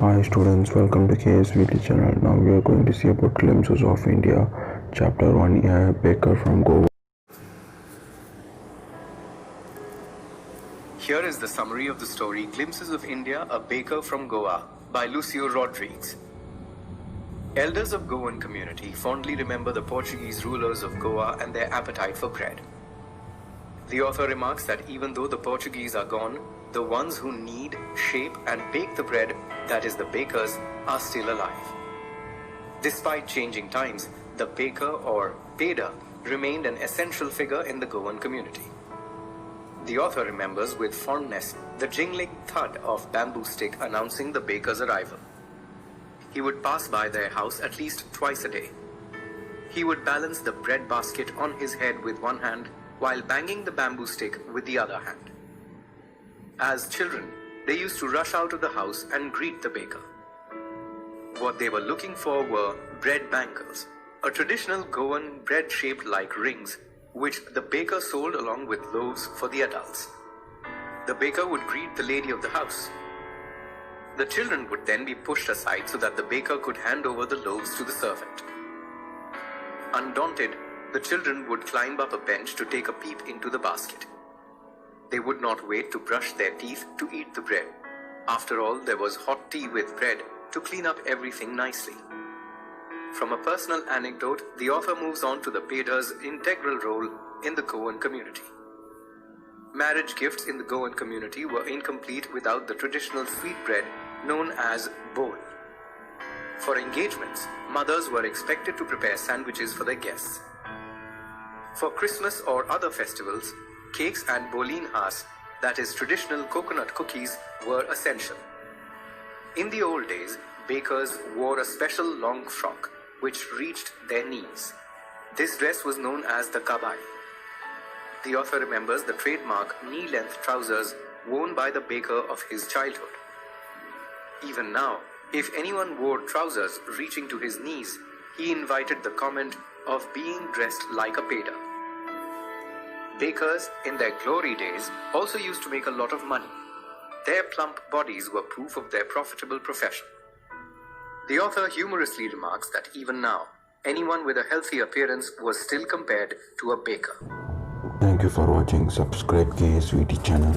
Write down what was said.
Hi students, welcome to KSVT channel. Now we are going to see about Glimpses of India, Chapter 1, A Baker from Goa. Here is the summary of the story Glimpses of India, A Baker from Goa by Lucio Rodrigues. Elders of Goan community fondly remember the Portuguese rulers of Goa and their appetite for bread. The author remarks that even though the Portuguese are gone, the ones who knead, shape and bake the bread, that is the bakers, are still alive. Despite changing times, the baker or peda remained an essential figure in the Goan community. The author remembers with fondness the jingling thud of bamboo stick announcing the baker's arrival. He would pass by their house at least twice a day. He would balance the bread basket on his head with one hand while banging the bamboo stick with the other hand. As children, they used to rush out of the house and greet the baker. What they were looking for were bread bangles, a traditional Goan bread shaped like rings, which the baker sold along with loaves for the adults. The baker would greet the lady of the house. The children would then be pushed aside so that the baker could hand over the loaves to the servant. Undaunted, the children would climb up a bench to take a peep into the basket. They would not wait to brush their teeth to eat the bread. After all, there was hot tea with bread to clean up everything nicely. From a personal anecdote, the author moves on to the peda's integral role in the Goan community. Marriage gifts in the Goan community were incomplete without the traditional sweet bread known as bol. For engagements, mothers were expected to prepare sandwiches for their guests. For Christmas or other festivals, cakes and bolinhas, that is traditional coconut cookies, were essential. In the old days, bakers wore a special long frock which reached their knees. This dress was known as the kabai. The author remembers the trademark knee-length trousers worn by the baker of his childhood. Even now, if anyone wore trousers reaching to his knees, he invited the comment of being dressed like a peda. Bakers, in their glory days, also used to make a lot of money. Their plump bodies were proof of their profitable profession. The author humorously remarks that even now, anyone with a healthy appearance was still compared to a baker. Thank you for watching. Subscribe KSVT channel.